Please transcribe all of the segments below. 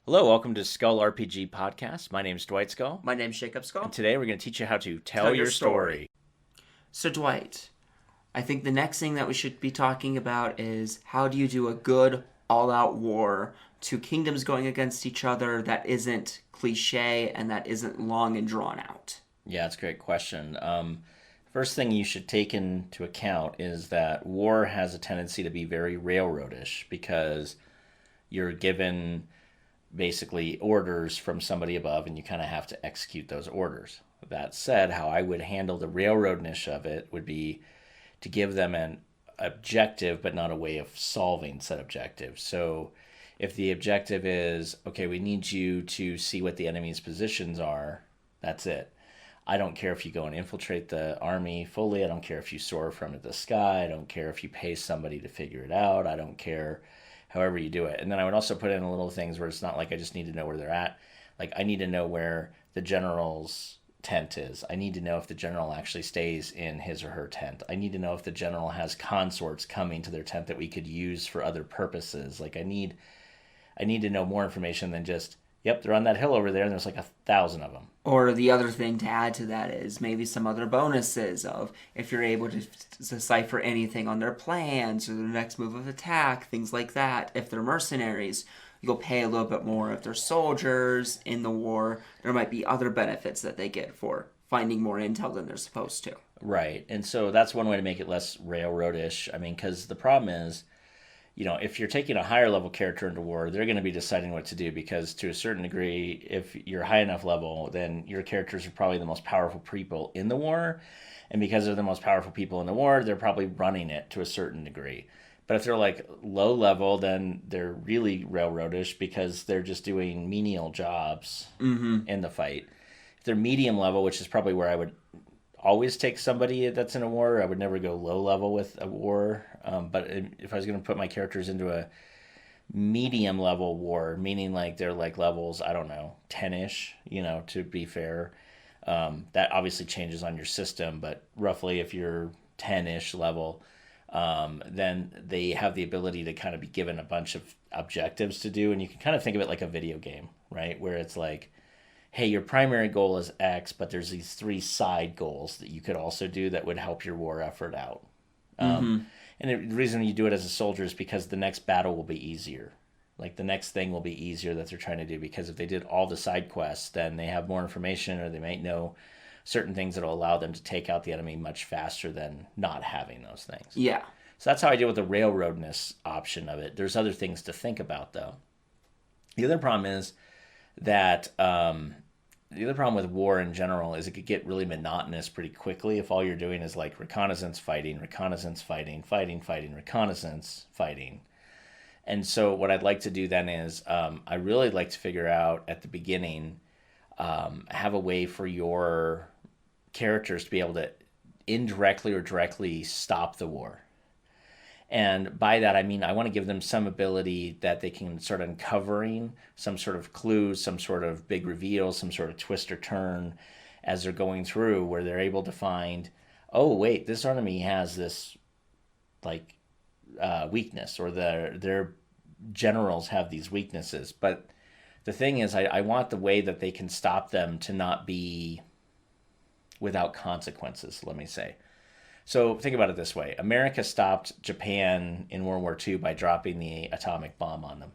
Hello, welcome to Skull RPG Podcast. My name's Dwight Skull. My name's Jacob Skull. And today we're going to teach you how to tell your story. So, Dwight, I think the next thing that we should be talking about is how do you do a good all-out war, two kingdoms going against each other that isn't cliche and that isn't long and drawn out? Yeah, that's a great question. First thing you should take into account is that war has a tendency to be very railroadish because you're given basically orders from somebody above and you kind of have to execute those orders. That said, how I would handle the railroadness of it would be to give them an objective but not a way of solving said objective. So if the objective is, okay, we need you to see what the enemy's positions are, that's it. I don't care if you go and infiltrate the army fully. I don't care if you soar from the sky. I don't care if you pay somebody to figure it out. I don't care however you do it. And then I would also put in little things where it's not like I just need to know where they're at. Like I need to know where the general's tent is. I need to know if the general actually stays in his or her tent. I need to know if the general has consorts coming to their tent that we could use for other purposes. Like I need to know more information than just, yep, they're on that hill over there and there's like 1,000 of them. Or the other thing to add to that is maybe some other bonuses of if you're able to decipher anything on their plans or their next move of attack, things like that. If they're mercenaries, you'll pay a little bit more. If they're soldiers in the war, there might be other benefits that they get for finding more intel than they're supposed to. Right. And so that's one way to make it less railroadish. I mean, because the problem is, if you're taking a higher level character into war, they're going to be deciding what to do because to a certain degree, if you're high enough level, then your characters are probably the most powerful people in the war. And because they're the most powerful people in the war, they're probably running it to a certain degree. But if they're like low level, then they're really railroadish because they're just doing menial jobs in the fight. If they're medium level, which is probably where I would always take somebody that's in a war. I would never go low level with a war. But if I was going to put my characters into a medium level war, meaning like they're like levels, I don't know, 10-ish, to be fair. That obviously changes on your system, but roughly if you're 10-ish level, then they have the ability to kind of be given a bunch of objectives to do. And you can kind of think of it like a video game, right? Where it's like, hey, your primary goal is X, but there's these 3 side goals that you could also do that would help your war effort out. And the reason you do it as a soldier is because the next battle will be easier. Like the next thing will be easier that they're trying to do because if they did all the side quests, then they have more information or they might know certain things that will allow them to take out the enemy much faster than not having those things. Yeah. So that's how I deal with the railroadness option of it. There's other things to think about, though. The other problem is that the other problem with war in general is it could get really monotonous pretty quickly if all you're doing is like reconnaissance, fighting, reconnaissance, fighting. And so what I'd like to do then is I really like to figure out at the beginning, have a way for your characters to be able to indirectly or directly stop the war. And by that, I mean, I want to give them some ability that they can start uncovering some sort of clues, some sort of big reveal, some sort of twist or turn as they're going through where they're able to find, oh, wait, this enemy has this like weakness or their generals have these weaknesses. But the thing is, I want the way that they can stop them to not be without consequences, let me say. So think about it this way. America stopped Japan in World War II by dropping the atomic bomb on them.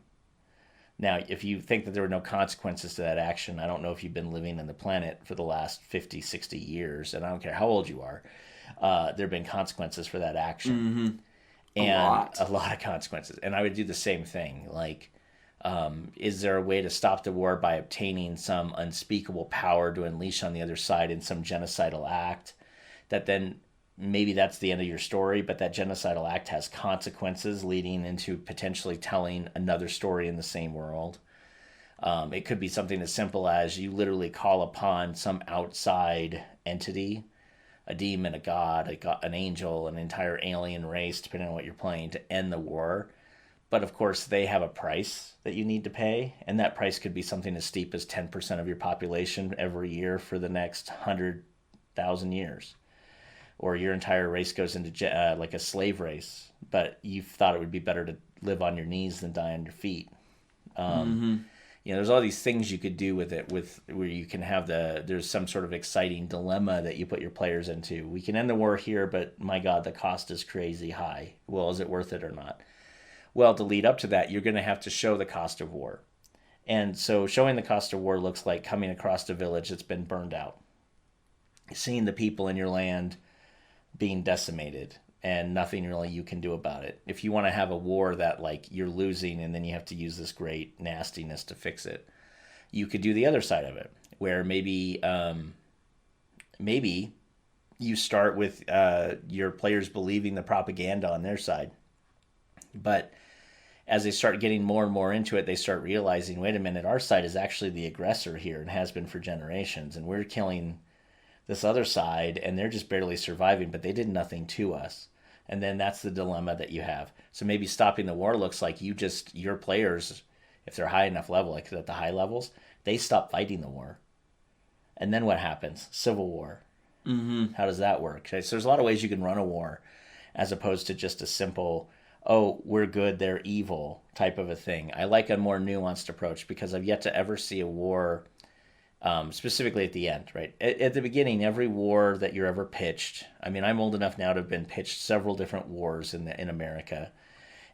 Now, if you think that there were no consequences to that action, I don't know if you've been living on the planet for the last 50, 60 years, and I don't care how old you are, there have been consequences for that action. And a lot of consequences. And I would do the same thing. Like, is there a way to stop the war by obtaining some unspeakable power to unleash on the other side in some genocidal act that then maybe that's the end of your story, but that genocidal act has consequences leading into potentially telling another story in the same world. It could be something as simple as you literally call upon some outside entity, a demon, a god, an angel, an entire alien race, depending on what you're playing, to end the war. But of course, they have a price that you need to pay, and that price could be something as steep as 10% of your population every year for the next 100,000 years. Or your entire race goes into like a slave race, but you thought it would be better to live on your knees than die on your feet. there's all these things you could do with it, with where you can have there's some sort of exciting dilemma that you put your players into. We can end the war here, but my God, the cost is crazy high. Well, is it worth it or not? Well, to lead up to that, you're going to have to show the cost of war. And so showing the cost of war looks like coming across a village that's been burned out, seeing the people in your land being decimated, and nothing really you can do about it. If you want to have a war that like you're losing and then you have to use this great nastiness to fix it, you could do the other side of it, where maybe you start with your players believing the propaganda on their side, but as they start getting more and more into it, they start realizing, wait a minute, our side is actually the aggressor here and has been for generations, and we're killing this other side, and they're just barely surviving, but they did nothing to us. And then that's the dilemma that you have. So maybe stopping the war looks like your players, if they're high enough level, like at the high levels, they stop fighting the war. And then what happens? Civil war. Mm-hmm. How does that work? Okay, so there's a lot of ways you can run a war as opposed to just a simple, oh, we're good, they're evil type of a thing. I like a more nuanced approach because I've yet to ever see a war specifically at the end, right? At the beginning, every war that you're ever pitched, I mean, I'm old enough now to have been pitched several different wars in America,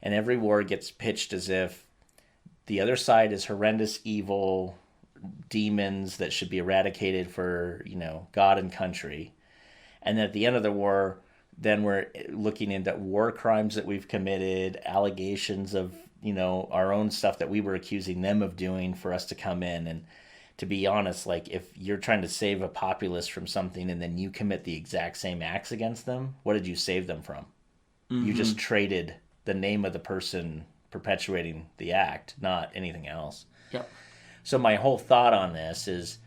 and every war gets pitched as if the other side is horrendous, evil demons that should be eradicated for, God and country. And then at the end of the war, then we're looking into war crimes that we've committed, allegations of, our own stuff that we were accusing them of doing for us to come in. And to be honest, like if you're trying to save a populace from something and then you commit the exact same acts against them, what did you save them from? Mm-hmm. You just traded the name of the person perpetuating the act, not anything else. Yep. So my whole thought on this is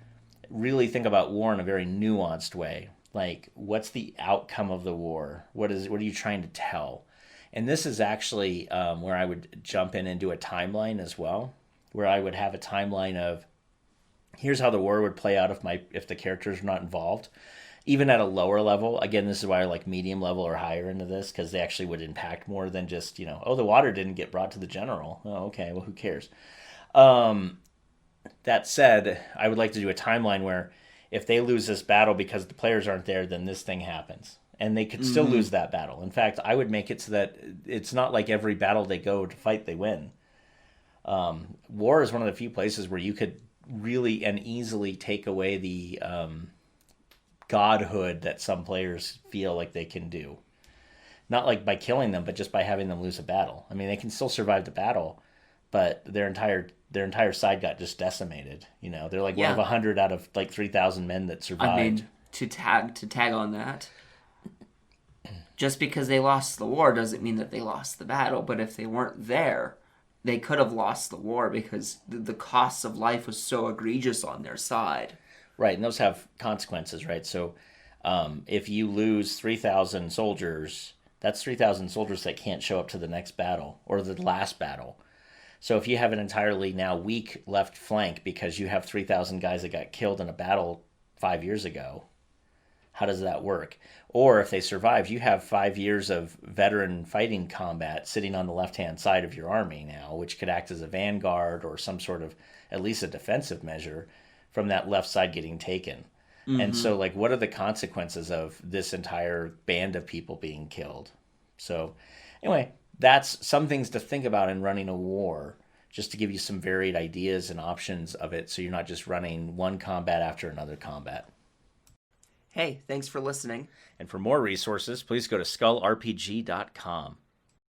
really think about war in a very nuanced way. Like, what's the outcome of the war? What are you trying to tell? And this is actually where I would jump in and do a timeline as well, where I would have a timeline of here's how the war would play out if the characters are not involved, even at a lower level. Again, this is why I like medium level or higher into this, because they actually would impact more than just the water didn't get brought to the general. Oh, okay, well, who cares? That said, I would like to do a timeline where if they lose this battle because the players aren't there, then this thing happens. And they could still lose that battle. In fact, I would make it so that it's not like every battle they go to fight, they win. War is one of the few places where you could really and easily take away the godhood that some players feel like they can do. Not like by killing them, but just by having them lose a battle. I mean, they can still survive the battle, but their entire side got just decimated. They're like one of 100 out of like 3,000 men that survived. I mean, to tag on that, just because they lost the war doesn't mean that they lost the battle. But if they weren't there, they could have lost the war because the cost of life was so egregious on their side. Right, and those have consequences, right? So if you lose 3,000 soldiers, that's 3,000 soldiers that can't show up to the next battle or the last battle. So if you have an entirely now weak left flank because you have 3,000 guys that got killed in a battle 5 years ago, how does that work? Or if they survive, you have 5 years of veteran fighting combat sitting on the left-hand side of your army now, which could act as a vanguard or some sort of, at least a defensive measure from that left side getting taken. Mm-hmm. And so, like, what are the consequences of this entire band of people being killed? So, anyway, that's some things to think about in running a war, just to give you some varied ideas and options of it so you're not just running one combat after another combat. Hey, thanks for listening. And for more resources, please go to skullrpg.com.